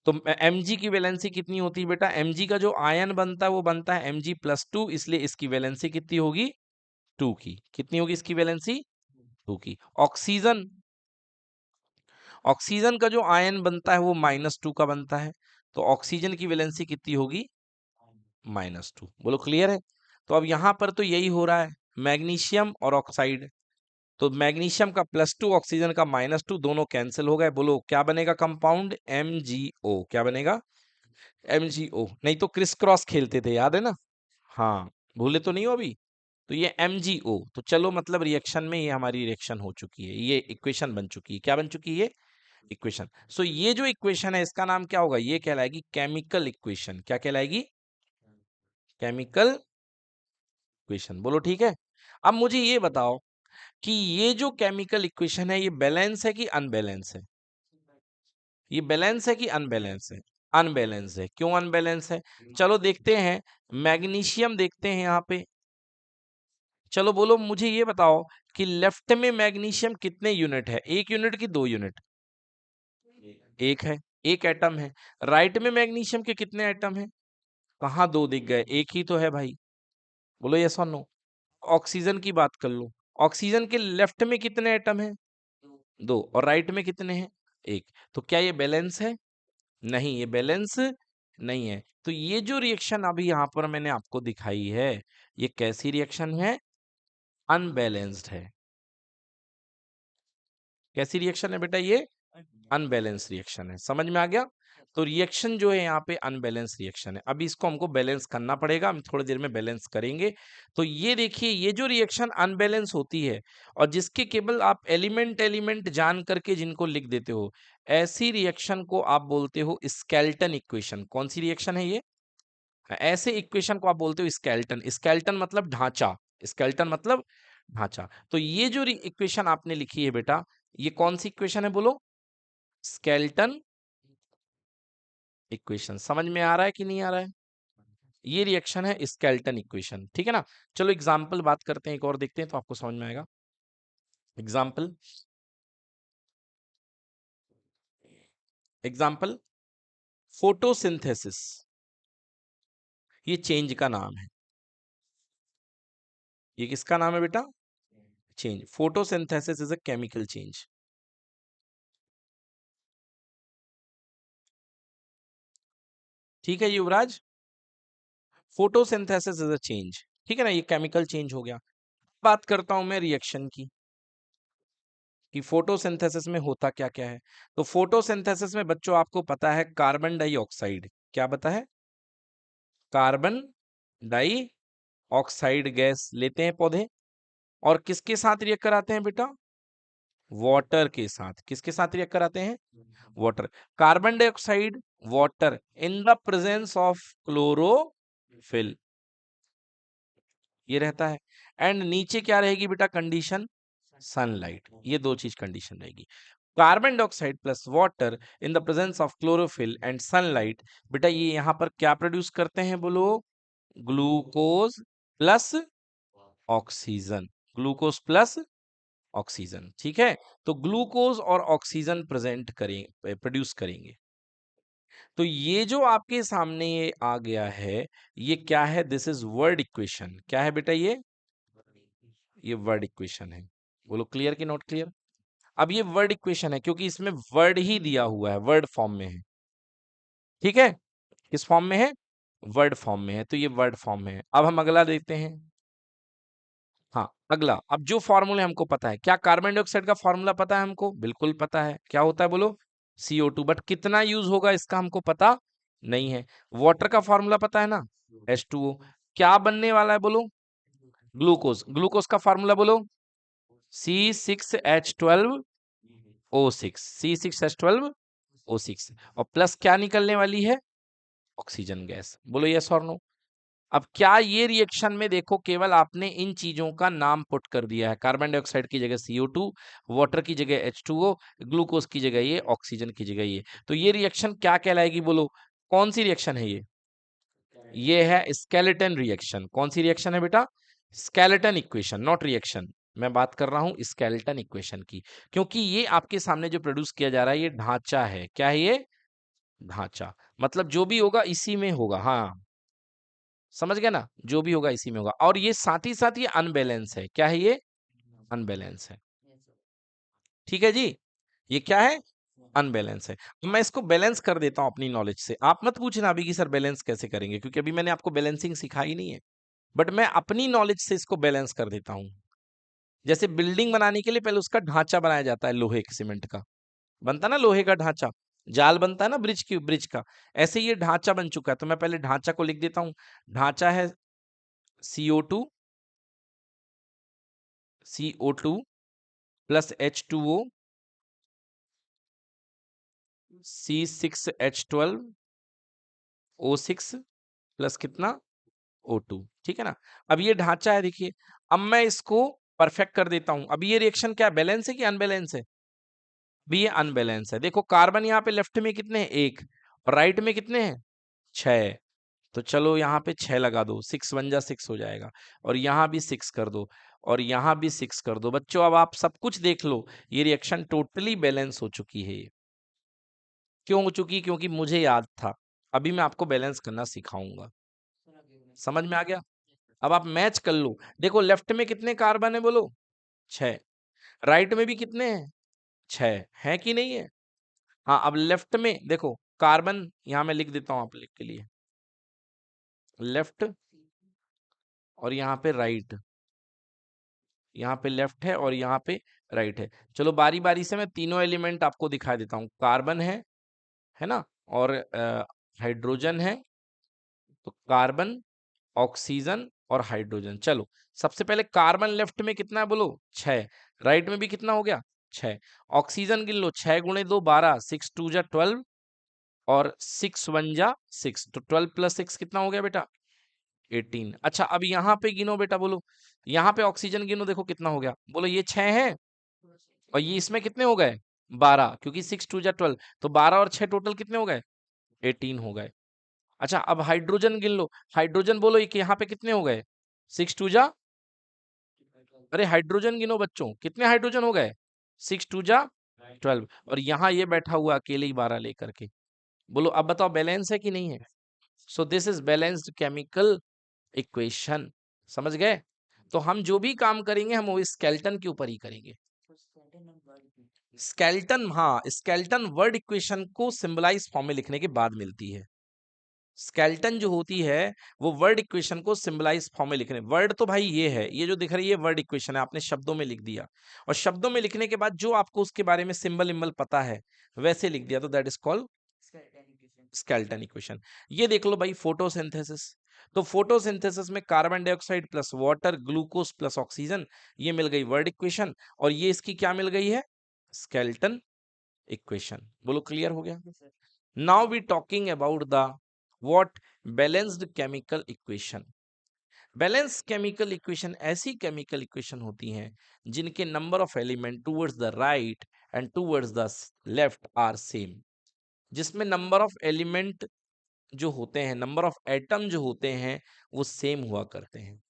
तो Mg की वैलेंसी कितनी होती है बेटा? Mg का जो आयन बनता है वो बनता है Mg+2, इसलिए इसकी वैलेंसी कितनी होगी? 2 की। कितनी होगी इसकी वैलेंसी? 2 की। ऑक्सीजन, ऑक्सीजन का जो आयन बनता है वो -2 का बनता है, तो ऑक्सीजन की वैलेंसी कितनी होगी? -2। बोलो क्लियर है? तो अब यहां पर तो यही हो रहा है, मैग्नीशियम और ऑक्साइड। तो मैग्नीशियम का +2 ऑक्सीजन का -2 दोनों कैंसिल हो गए। बोलो क्या बनेगा कंपाउंड? MgO। क्या बनेगा? MgO। नहीं तो क्रिस क्रॉस खेलते थे, याद है ना? हाँ, भूले तो नहीं हो अभी? तो ये MgO। तो चलो मतलब रिएक्शन में ये हमारी रिएक्शन हो चुकी है, ये इक्वेशन बन चुकी है। क्या बन चुकी है? इक्वेशन। सो ये जो इक्वेशन है इसका नाम क्या होगा? ये कहलाएगी केमिकल इक्वेशन। क्या कहलाएगी? Chemical equation. बोलो ठीक है। अब मुझे ये बताओ कि ये जो केमिकल इक्वेशन है ये बैलेंस है कि अनबैलेंस है? ये बैलेंस है कि अनबैलेंस है? अनबैलेंस है। क्यों अनबैलेंस है? चलो देखते हैं। मैग्नीशियम देखते हैं यहाँ पे। चलो बोलो मुझे ये बताओ कि लेफ्ट में मैग्नीशियम कितने यूनिट है? 1 यूनिट की 2 यूनिट? एक है, एक एटम है। राइट में मैग्नीशियम के कितने एटम है? कहाँ 2 दिख गए? एक ही तो है भाई। बोलो यस और नो। ऑक्सीजन की बात कर लो। ऑक्सीजन के लेफ्ट में कितने एटम है? 2। और राइट में कितने हैं? 1। तो क्या ये बैलेंस है? नहीं, ये बैलेंस नहीं है। तो ये जो रिएक्शन अभी यहाँ पर मैंने आपको दिखाई है, ये कैसी रिएक्शन है? अनबैलेंस्ड है। कैसी रिएक्शन है बेटा ये? अनबैलेंस रिएक्शन है। समझ में आ गया? तो रिएक्शन जो है यहाँ पे अनबैलेंस रिएक्शन है। अभी इसको हमको बैलेंस करना पड़ेगा, हम थोड़ी देर में बैलेंस करेंगे। तो ये देखिए, ये जो रिएक्शन अनबैलेंस होती है और जिसके केवल आप एलिमेंट एलिमेंट जान करके जिनको लिख देते हो, ऐसी रिएक्शन को आप बोलते हो स्केलेटन इक्वेशन। कौन सी रिएक्शन है ये? ऐसे इक्वेशन को आप बोलते हो स्केलेटन। स्केलेटन मतलब ढांचा। स्केलेटन मतलब ढांचा। तो ये जो इक्वेशन आपने लिखी है बेटा, ये कौन सी इक्वेशन है बोलो? Skeleton equation. समझ में आ रहा है कि नहीं आ रहा है? ये रिएक्शन है स्केलेटन इक्वेशन। ठीक है ना? चलो एग्जाम्पल बात करते हैं, एक और देखते हैं तो आपको समझ में आएगा। एग्जाम्पल, एग्जाम्पल फोटोसिंथेसिस, ये चेंज का नाम है। ये किसका नाम है बेटा? Change. Photosynthesis is a chemical change. ठीक है Yuvraj? Photosynthesis is a change. ठीक है ना? ये केमिकल चेंज हो गया। बात करता हूं मैं रिएक्शन की, कि फोटोसिंथेसिस में होता क्या क्या है। तो फोटोसिंथेसिस में बच्चों आपको पता है कार्बन डाइऑक्साइड, क्या पता है? कार्बन डाइऑक्साइड गैस लेते हैं पौधे और किसके साथ रिएक्ट कराते हैं बेटा? वाटर के साथ। किसके साथ रिएक्ट कराते हैं? Water. Carbon dioxide, water in the presence of chlorophyll, ये रहता है। एंड नीचे क्या रहेगी बेटा कंडीशन? सनलाइट। ये दो चीज कंडीशन रहेगी। Carbon dioxide plus water in the presence of chlorophyll and sunlight, बेटा ये यहां पर क्या प्रोड्यूस करते हैं बोलो? Glucose plus oxygen. Glucose plus oxygen. ठीक है? तो ग्लूकोज और ऑक्सीजन प्रेजेंट करें, प्रोड्यूस करेंगे। तो ये जो आपके सामने ये आ गया है, ये क्या है? This is word equation. क्या है बेटा ये वर्ड इक्वेशन है। बोलो क्लियर कि नॉट क्लियर? अब ये वर्ड इक्वेशन है क्योंकि इसमें वर्ड ही दिया हुआ है, वर्ड फॉर्म में है। ठीक है? किस फॉर्म में है? वर्ड फॉर्म में है। तो ये वर्ड फॉर्म में है। अब हम अगला देखते हैं। हाँ, अगला। अब जो फॉर्मूले हमको पता है, क्या कार्बन डाइऑक्साइड का फॉर्मूला पता है हमको? बिल्कुल पता है। क्या होता है बोलो? CO2। बट कितना यूज होगा इसका हमको पता नहीं है। वाटर का फॉर्मूला पता है ना? H2O। क्या बनने वाला है बोलो? ग्लूकोज। ग्लूकोज का फॉर्मूला बोलो? C6H12O6। C6H12O6। और प्लस क्या निकलने वाली है? Oxygen gas. बोलो यस और नो। अब क्या ये रिएक्शन में देखो केवल आपने इन चीजों का नाम पुट कर दिया है, कार्बन डाइऑक्साइड की जगह CO2, वाटर की जगह H2O, ग्लूकोज की जगह ये, ऑक्सीजन की जगह ये, तो ये रिएक्शन क्या कहलाएगी बोलो? कौन सी रिएक्शन है ये है स्केलेटन रिएक्शन। कौन सी रिएक्शन है बेटा? Skeleton equation, not reaction. मैं बात कर रहा हूं स्केलेटन इक्वेशन की, क्योंकि ये आपके सामने जो प्रोड्यूस किया जा रहा है ये ढांचा है। क्या है ये? ढांचा। मतलब जो भी होगा इसी में होगा। हाँ, समझ गया ना? जो भी होगा इसी में होगा। और ये साथ ही ये अनबैलेंस है। क्या है ये? अनबैलेंस है। ठीक है जी, ये क्या है? अनबैलेंस है। तो मैं इसको बैलेंस कर देता हूं अपनी नॉलेज से। आप मत पूछना अभी कि सर बैलेंस कैसे करेंगे, क्योंकि अभी मैंने आपको बैलेंसिंग सिखाई नहीं है, बट मैं अपनी नॉलेज से इसको बैलेंस कर देता हूं। जैसे बिल्डिंग बनाने के लिए पहले उसका ढांचा बनाया जाता है, लोहे के सीमेंट का बनता ना, लोहे का ढांचा, जाल बनता है ना ब्रिज का। ऐसे ये ढांचा बन चुका है, तो मैं पहले ढांचा को लिख देता हूं। ढांचा है CO2, CO2 plus H2O, C6H12, O6 plus कितना? O2। ठीक है ना? अब ये ढांचा है, देखिए। अब मैं इसको परफेक्ट कर देता हूं। अब ये रिएक्शन क्या बैलेंस है कि अनबैलेंस है? भी ये अनबैलेंस है। देखो कार्बन यहाँ पे लेफ्ट में कितने हैं? 1, और राइट में कितने हैं? 6। तो चलो यहाँ पे 6 लगा दो, 6 1 जा 6 हो जाएगा। और यहाँ भी 6 कर दो, और यहाँ भी 6 कर दो। बच्चों अब आप सब कुछ देख लो, ये रिएक्शन टोटली बैलेंस हो चुकी है। क्यों हो चुकी? क्योंकि मुझे याद था। अभी मैं आपको बैलेंस करना सिखाऊंगा। समझ में आ गया? अब आप मैच कर लो। देखो लेफ्ट में कितने कार्बन है बोलो? 6। राइट में भी कितने हैं? 6 है कि नहीं है? हाँ, अब लेफ्ट में देखो कार्बन, यहां मैं लिख देता हूं आप लिख के लिए, लेफ्ट, और यहाँ पे राइट। यहाँ पे लेफ्ट है और यहाँ पे राइट है। चलो बारी बारी से मैं तीनों एलिमेंट आपको दिखा देता हूँ। कार्बन है ना, और हाइड्रोजन है। तो कार्बन, ऑक्सीजन और हाइड्रोजन। चलो सबसे पहले कार्बन लेफ्ट में कितना है बोलो? 6। राइट में भी कितना हो गया? 6। ऑक्सीजन गिन लो, 6 गुणे 2 12, 6 2 जा 12, और 6 1 जा 6, तो 12 प्लस 6 कितना हो गया बेटा? 18। अच्छा अब यहाँ पे गिनो बेटा बोलो, यहाँ पे ऑक्सीजन गिनो, देखो कितना हो गया बोलो? ये 6 है, और ये इसमें कितने हो गए? 12, क्योंकि 6 2 जा 12, तो 12 और 6 टोटल कितने हो गए? 18 हो गए। अच्छा अब हाइड्रोजन गिन लो, हाइड्रोजन बोलो ये यहाँ पे कितने हो गए? 6 2 जा, अरे हाइड्रोजन गिनो बच्चों, कितने हाइड्रोजन हो गए? 6 2 जा 12, और यहाँ ये बैठा हुआ अकेले ही 12 लेकर के। बोलो अब बताओ बैलेंस है कि नहीं है? So this is balanced chemical equation. समझ गए? तो हम जो भी काम करेंगे हम वो स्केलेटन के ऊपर ही करेंगे। स्केलेटन, हाँ, स्केलेटन वर्ड इक्वेशन को सिंबलाइज फॉर्म में लिखने के बाद मिलती है। स्केलेटन जो होती है वो वर्ड इक्वेशन को सिंबलाइज फॉर्म में लिखने, वर्ड तो भाई ये है, ये जो दिख रही है वर्ड इक्वेशन है, आपने शब्दों में लिख दिया, और शब्दों में लिखने के बाद जो आपको उसके बारे में सिंबल इम्बल पता है वैसे लिख दिया, तो that is called skeleton equation. ये देख लो भाई फोटोसिंथेसिस। तो फोटोसिंथेसिस में carbon dioxide plus water, glucose plus oxygen, ये मिल गई वर्ड इक्वेशन, और ये इसकी क्या मिल गई है? Skeleton equation. बोलो क्लियर हो गया? Now we talking about the what balanced chemical equation. Balance chemical equation ऐसी केमिकल इक्वेशन होती हैं जिनके number of element towards the right end towards the left are same. जिसमें नंबर ऑफ एलिमेंट जो होते हैं, नंबर ऑफ एटम जो होते हैं, वो सेम हुआ करते हैं।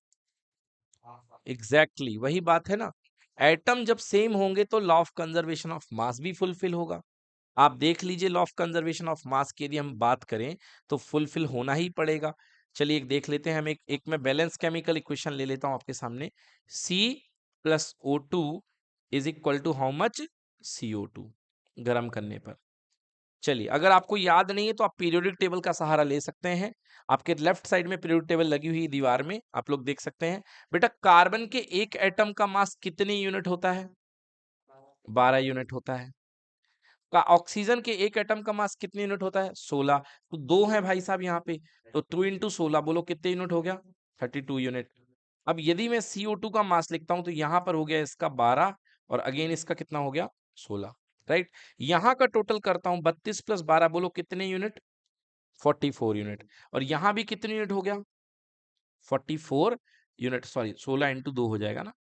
एग्जैक्टली वही बात है ना। एटम जब सेम होंगे तो law of conservation of mass भी फुलफिल होगा। आप देख लीजिए law of conservation of mass की यदि हम बात करें तो फुलफिल होना ही पड़ेगा। चलिए एक देख लेते हैं हम, एक मैं बैलेंस केमिकल इक्वेशन ले लेता हूं आपके सामने। C plus O2 is equal to how much? CO2 गर्म करने पर। चलिए अगर आपको याद नहीं है तो आप पीरियोडिक टेबल का सहारा ले सकते हैं। आपके लेफ्ट साइड में पीरियोडिक टेबल लगी हुई है दीवार में, आप लोग देख सकते हैं। बेटा कार्बन के एक एटम का मास कितने यूनिट होता है? 12 यूनिट होता है। का ऑक्सीजन के एक एटम का मास कितने यूनिट होता है? 16। तो दो है भाई साहब यहाँ पे, तो 2 इंटू 16 बोलो कितने यूनिट हो गया? 32 यूनिट। अब यदि मैं CO2 का मास लिखता हूं तो यहाँ पर हो गया इसका 12, और अगेन इसका कितना हो गया? 16। राइट, यहाँ का टोटल करता हूं 32 प्लस 12 बोलो कितने यूनिट? 44 यूनिट। और यहाँ भी कितने यूनिट हो गया? 44 यूनिट, सॉरी 16 इंटू 2 हो जाएगा ना,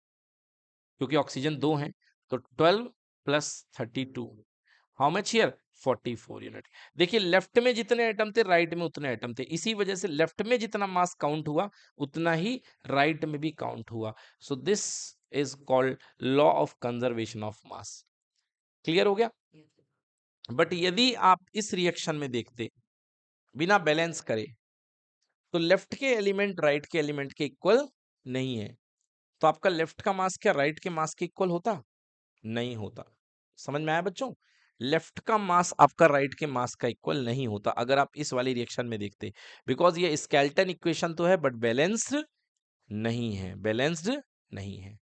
क्योंकि ऑक्सीजन 2 है, तो 12 plus 32, how much here 44 unit. देखिए लेफ्ट में जितने एटम थे राइट में उतने एटम थे, इसी वजह से लेफ्ट में जितना मास काउंट हुआ उतना ही राइट में भी काउंट हुआ। So this is called law of conservation of mass. Clear हो गया? बट यदि आप इस रिएक्शन में देखते बिना बैलेंस करे तो लेफ्ट के एलिमेंट राइट के एलिमेंट के इक्वल नहीं है, तो आपका लेफ्ट का मास क्या राइट के मास के इक्वल होता? नहीं होता। समझ में आया बच्चों? लेफ्ट का मास आपका राइट के मास का इक्वल नहीं होता अगर आप इस वाली रिएक्शन में देखते, बिकॉज ये स्केलेटन इक्वेशन तो है बट बैलेंस्ड नहीं है, बैलेंस्ड नहीं है।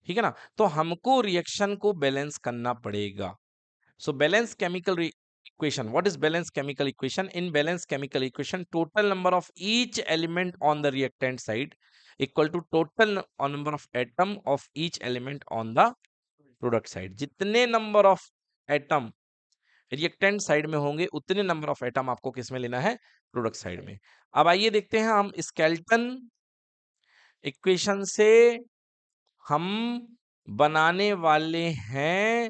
ठीक है ना? तो हमको रिएक्शन को बैलेंस करना पड़ेगा। So balance chemical equation. What is balance chemical equation? In balance chemical equation, total number of each element on the reactant side equal to total number of atom of each element on the product side. जितने number of atom reactant side में होंगे उतने number of atom आपको किस में लेना है? Product side में। अब आइए देखते हैं हम स्केलेटन इक्वेशन से हम बनाने वाले हैं,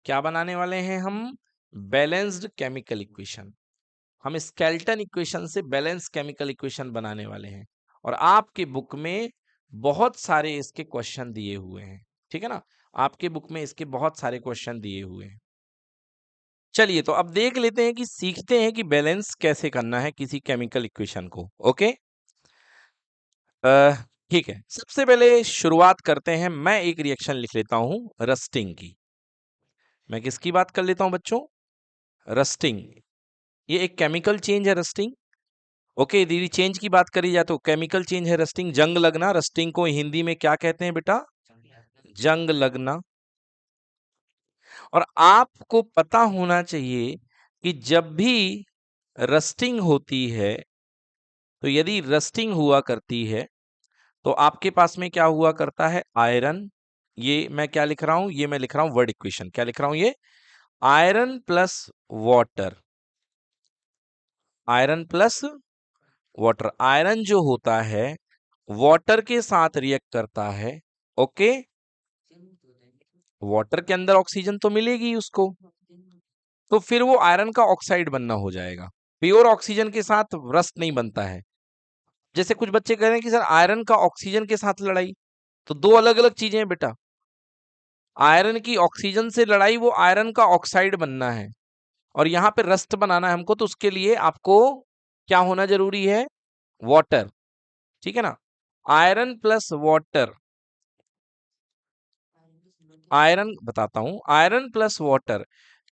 क्या बनाने वाले हैं हम? Balanced chemical equation. हम स्केलेटन इक्वेशन से बैलेंस केमिकल इक्वेशन बनाने वाले हैं और आपके बुक में बहुत सारे इसके क्वेश्चन दिए हुए हैं। ठीक है ना? आपके बुक में इसके बहुत सारे क्वेश्चन दिए हुए हैं। चलिए तो अब देख लेते हैं कि सीखते हैं कि बैलेंस कैसे करना है किसी केमिकल इक्वेशन को। ओके, ठीक है, सबसे पहले शुरुआत करते हैं, मैं एक रिएक्शन लिख लेता हूं रस्टिंग की। मैं किसकी बात कर लेता हूं बच्चों? रस्टिंग। ये एक केमिकल चेंज है रस्टिंग। ओके दीदी, चेंज की बात करी जाए तो केमिकल चेंज है रस्टिंग। जंग लगना, रस्टिंग को हिंदी में क्या कहते हैं बेटा? जंग लगना। और आपको पता होना चाहिए कि जब भी रस्टिंग होती है, तो यदि रस्टिंग हुआ करती है तो आपके पास में क्या हुआ करता है? आयरन। ये मैं क्या लिख रहा हूं? ये मैं लिख रहा हूं वर्ड इक्वेशन। क्या लिख रहा हूं? ये iron plus water, iron plus water. Iron जो होता है वाटर के साथ रिएक्ट करता है। ओके, वाटर के अंदर ऑक्सीजन तो मिलेगी उसको, तो फिर वो आयरन का ऑक्साइड बनना हो जाएगा। प्योर ऑक्सीजन के साथ रस्ट नहीं बनता है। जैसे कुछ बच्चे कह रहे हैं कि सर आयरन का ऑक्सीजन के साथ लड़ाई, तो दो अलग अलग चीजें हैं बेटा। आयरन की ऑक्सीजन से लड़ाई, वो आयरन का ऑक्साइड बनना है, और यहाँ पे रस्ट बनाना है हमको, तो उसके लिए आपको क्या होना जरूरी है? वाटर। ठीक है ना? आयरन प्लस वाटर, आयरन बताता हूं, आयरन प्लस वाटर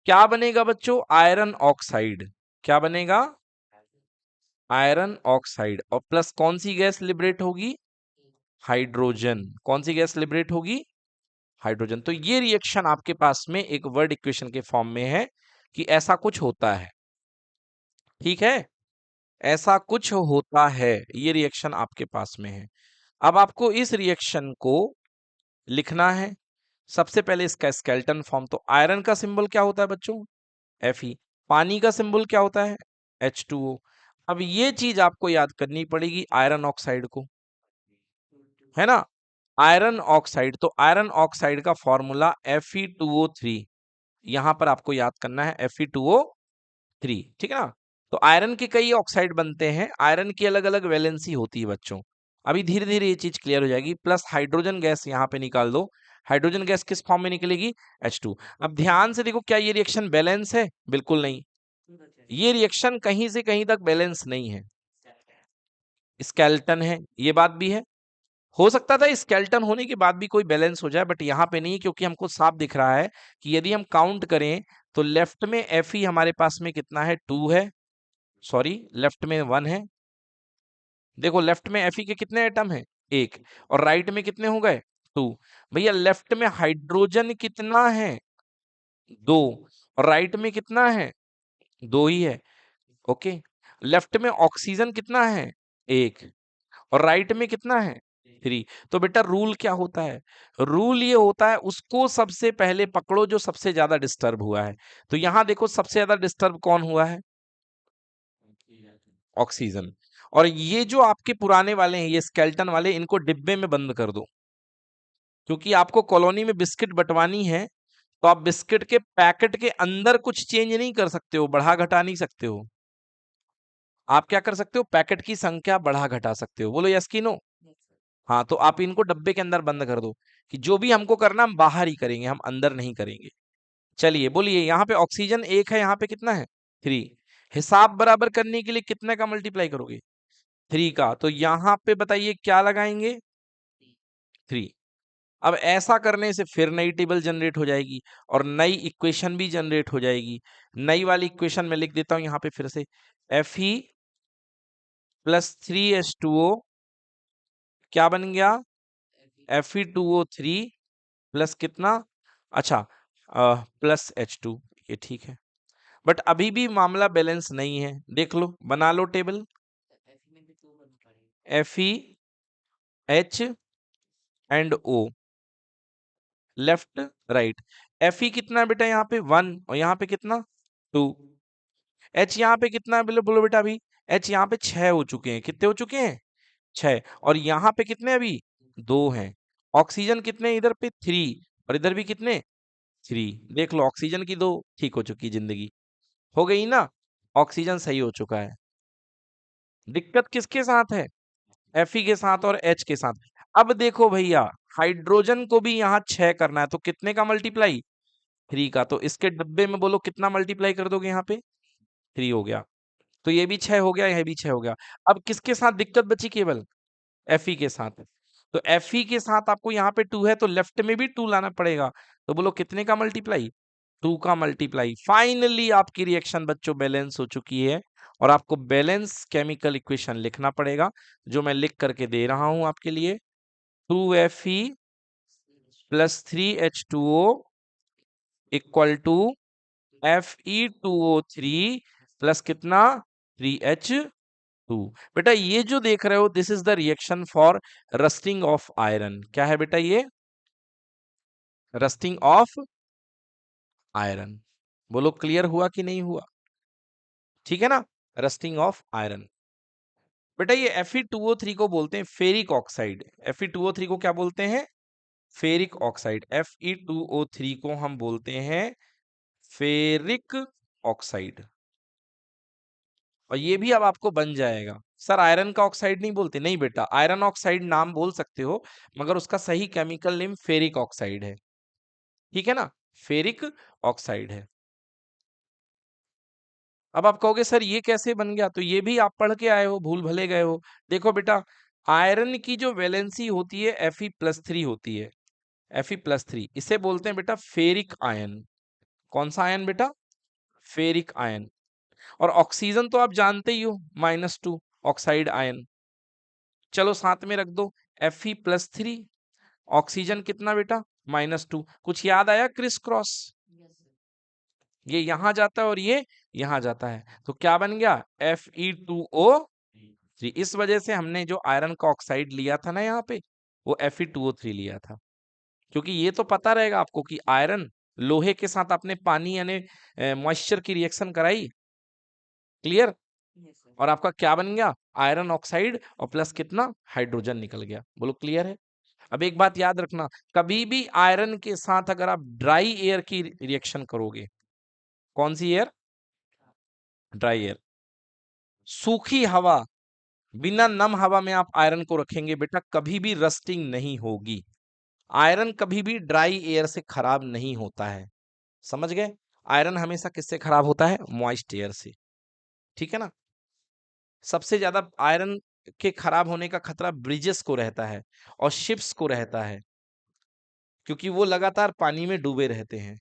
क्या बनेगा बच्चों? Iron oxide. क्या बनेगा? Iron oxide. और प्लस कौन सी गैस लिबरेट होगी? हाइड्रोजन। कौन सी गैस लिबरेट होगी? हाइड्रोजन। तो ये रिएक्शन आपके पास में एक वर्ड इक्वेशन के फॉर्म में है कि ऐसा कुछ होता है। ठीक है, ऐसा कुछ होता है, ये रिएक्शन आपके पास में है। अब आपको इस रिएक्शन को लिखना है। सबसे पहले इसका स्केलेटन फॉर्म, तो आयरन का सिंबल क्या होता है बच्चों? Fe। पानी का सिंबल क्या होता है? H2O। अब ये चीज आपको याद करनी पड़ेगी आयरन ऑक्साइड को, है ना? आयरन ऑक्साइड, तो आयरन ऑक्साइड का फॉर्मूला Fe2O3, यहां पर आपको याद करना है Fe2O3। ठीक है ना? तो आयरन के कई ऑक्साइड बनते हैं, आयरन की अलग अलग वैलेंसी होती है बच्चों। अभी धीरे धीरे ये चीज क्लियर हो जाएगी। प्लस हाइड्रोजन गैस यहां पे निकाल दो, हाइड्रोजन गैस किस फॉर्म में निकलेगी? H2। अब ध्यान से देखो, क्या ये रिएक्शन बैलेंस है? बिल्कुल नहीं। ये रिएक्शन कहीं से कहीं तक बैलेंस नहीं है, स्केलेटन है, ये बात भी है। हो सकता था स्केलेटन होने के बाद भी कोई बैलेंस हो जाए, बट यहाँ पे नहीं, क्योंकि हमको साफ दिख रहा है कि यदि हम काउंट करें तो लेफ्ट में Fe हमारे पास में कितना है? 2 है, सॉरी लेफ्ट में 1 है। देखो लेफ्ट में Fe के कितने एटम है? 1। और राइट में कितने हो गए? 2। भैया लेफ्ट में हाइड्रोजन कितना है? 2। और राइट में कितना है? 2 ही है। ओके, लेफ्ट में ऑक्सीजन कितना है? 1। और राइट में कितना है? 3। तो बेटा रूल क्या होता है? रूल ये होता है उसको सबसे पहले पकड़ो जो सबसे ज्यादा डिस्टर्ब हुआ है। तो यहां देखो सबसे ज्यादा डिस्टर्ब कौन हुआ है? ऑक्सीजन। और ये जो आपके पुराने वाले हैं, ये स्केल्टन वाले, इनको डिब्बे में बंद कर दो, क्योंकि आपको कॉलोनी में बिस्किट बंटवानी है, तो आप बिस्किट के पैकेट के अंदर कुछ चेंज नहीं कर सकते हो, बढ़ा घटा नहीं सकते हो। आप क्या कर सकते हो, पैकेट की संख्या बढ़ा घटा सकते हो। बोलो यस की नो। हाँ, तो आप इनको डब्बे के अंदर बंद कर दो कि जो भी हमको करना हम बाहर ही करेंगे, हम अंदर नहीं करेंगे। चलिए बोलिए, यहाँ पे ऑक्सीजन 1 है, यहाँ पे कितना है 3। हिसाब बराबर करने के लिए कितने का मल्टीप्लाई करोगे, 3 का। तो यहाँ पे बताइए क्या लगाएंगे, 3। अब ऐसा करने से फिर नई टेबल जनरेट हो जाएगी और नई इक्वेशन भी जनरेट हो जाएगी। नई वाली इक्वेशन में लिख देता हूं यहाँ पे फिर से, Fe प्लस 3H2O क्या बन गया, Fe2O3 प्लस कितना, अच्छा प्लस H2, ये ठीक है। बट अभी भी मामला बैलेंस नहीं है, देख लो, बना लो table. Fe H and O, left right. Fe कितना है बेटा, यहाँ पे 1 और यहाँ पे कितना 2। H यहाँ पे कितना है, बोलो बोलो बेटा, अभी H यहाँ पे 6 हो चुके हैं, कितने हो चुके हैं 6, और यहाँ पे कितने अभी 2 हैं। ऑक्सीजन कितने इधर पे 3, और इधर भी कितने 3। देख लो, ऑक्सीजन की 2 ठीक हो चुकी जिंदगी, हो गई ना, ऑक्सीजन सही हो चुका है। दिक्कत किसके साथ है, Fe के साथ और H के साथ। अब देखो भैया, हाइड्रोजन को भी यहाँ 6 करना है, तो कितने का मल्टीप्लाई, 3 का। तो इसके डब्बे में बोलो कितना मल्टीप्लाई कर दोगे, यहाँ पे 3 हो गया, तो ये भी 6 हो गया, यह भी 6 हो गया। अब किसके साथ दिक्कत बची, केवल Fe के साथ। तो Fe के साथ आपको यहाँ पे 2 है, तो लेफ्ट में भी 2 लाना पड़ेगा। तो बोलो कितने का मल्टीप्लाई, 2 का मल्टीप्लाई। फाइनली आपकी रिएक्शन बच्चों बैलेंस हो चुकी है, और आपको बैलेंस केमिकल इक्वेशन लिखना पड़ेगा, जो मैं लिख करके दे रहा हूं आपके लिए। 2Fe plus 3H2O equal to Fe2O3 plus कितना 3H2। बेटा ये जो देख रहे हो, this is the reaction for rusting of iron. क्या है बेटा ये, रस्टिंग ऑफ आयरन। बोलो क्लियर हुआ कि नहीं हुआ, ठीक है ना, रस्टिंग ऑफ आयरन। बेटा ये Fe2O3 को बोलते हैं फेरिक ऑक्साइड। Fe2O3 को क्या बोलते हैं, फेरिक ऑक्साइड। Fe2O3 को हम बोलते हैं फेरिक ऑक्साइड। और ये भी अब आपको बन जाएगा, सर आयरन का ऑक्साइड नहीं बोलते, नहीं बेटा, आयरन ऑक्साइड नाम बोल सकते हो, मगर उसका सही केमिकल नेम फेरिक ऑक्साइड है, ठीक है ना, फेरिक ऑक्साइड है। अब आप कहोगे सर ये कैसे बन गया, तो ये भी आप पढ़ के आए हो, भूल भले गए हो। देखो बेटा, आयरन की जो वैलेंसी होती है Fe+3 होती है, Fe+3, इसे बोलते हैं बेटा फेरिक आयन। कौन सा आयन बेटा, फेरिक आयन। और ऑक्सीजन तो आप जानते ही हो, -2 ऑक्साइड आयन। चलो साथ में रख दो Fe+3, ऑक्सीजन कितना बेटा -2। कुछ याद आया, क्रिस क्रॉस, ये यहां जाता है और ये यहां जाता है, तो क्या बन गया Fe2O3। इस वजह से हमने जो आयरन का ऑक्साइड लिया था ना यहाँ पे, वो Fe2O3 लिया था, क्योंकि ये तो पता रहेगा आपको कि आयरन लोहे के साथ आपने पानी यानी मॉइस्चर की रिएक्शन कराई, क्लियर। और आपका क्या बन गया, आयरन ऑक्साइड, और प्लस कितना हाइड्रोजन निकल गया। बोलो क्लियर है। अब एक बात याद रखना, कभी भी आयरन के साथ अगर आप ड्राई एयर की रिएक्शन करोगे, कौन सी एयर, ड्राई एयर, सूखी हवा, बिना नम हवा में आप आयरन को रखेंगे बेटा, कभी भी रस्टिंग नहीं होगी। आयरन कभी भी ड्राई एयर से खराब नहीं होता है, समझ गए। आयरन हमेशा किससे खराब होता है, मॉइस्ट एयर से, ठीक है ना। सबसे ज्यादा आयरन के खराब होने का खतरा ब्रिजेस को रहता है और शिप्स को रहता है, क्योंकि वो लगातार पानी में डूबे रहते हैं,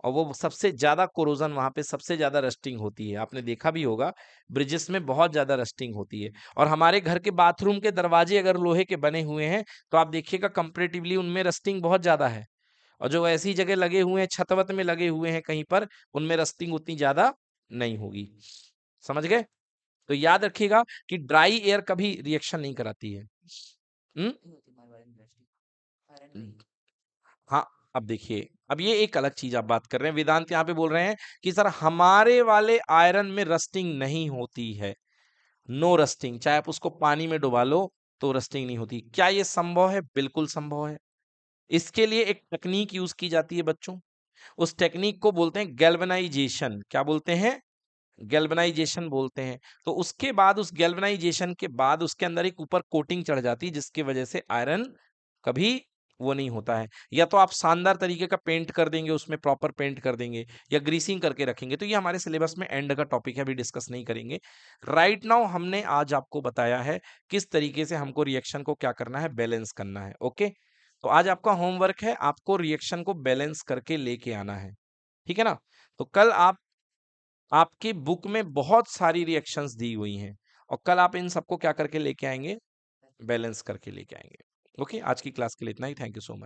और वो सबसे ज्यादा कोरोजन वहां पे सबसे ज्यादा रस्टिंग होती है। आपने देखा भी होगा, ब्रिजेस में बहुत ज्यादा रस्टिंग होती है। और हमारे घर के बाथरूम के दरवाजे अगर लोहे के बने हुए हैं, तो आप देखिएगा कंपैरेटिवली उनमें रस्टिंग बहुत ज्यादा है, और जो ऐसी जगह लगे हुए हैं, छतवत में लगे हुए हैं कहीं पर, उनमें रस्टिंग उतनी ज्यादा नहीं होगी, समझ गए। तो याद रखिएगा कि ड्राई एयर कभी रिएक्शन नहीं कराती है। हम्म हाँ, अब देखिए, अब ये एक अलग चीज आप बात कर रहे हैं, वेदांत यहाँ पे बोल रहे हैं कि सर हमारे वाले आयरन में रस्टिंग नहीं होती है। नो रस्टिंग, चाहे आप उसको पानी में डुबा लो तो रस्टिंग नहीं होती। क्या ये संभव है? बिल्कुल संभव है। इसके लिए एक टेक्निक यूज की जाती है बच्चों, उस टेक्निक को बोलते हैं गैल्वेनाइजेशन। क्या बोलते हैं? गैल्वेनाइजेशन बोलते हैं। तो उसके बाद, उस गैल्वेनाइजेशन के बाद उसके अंदर एक ऊपर कोटिंग चढ़ जाती है, जिसकी वजह से आयरन कभी वो नहीं होता है। या तो आप शानदार तरीके का पेंट कर देंगे, उसमें प्रॉपर पेंट कर देंगे, या ग्रीसिंग करके रखेंगे। तो ये हमारे सिलेबस में एंड का टॉपिक है, अभी डिस्कस नहीं करेंगे। राइट नाउ हमने आज आपको बताया है किस तरीके से हमको रिएक्शन को क्या करना है, बैलेंस करना है। ओके, तो आज आपका होमवर्क है, आपको रिएक्शन को बैलेंस करके लेके आना है। ठीक है ना? तो कल आप, आपकी बुक में बहुत सारी रिएक्शंस दी हुई हैं, और कल आप इन सबको क्या करके लेके आएंगे, बैलेंस करके लेके आएंगे। ओके, आज की क्लास के लिए इतना ही। Thank you so much.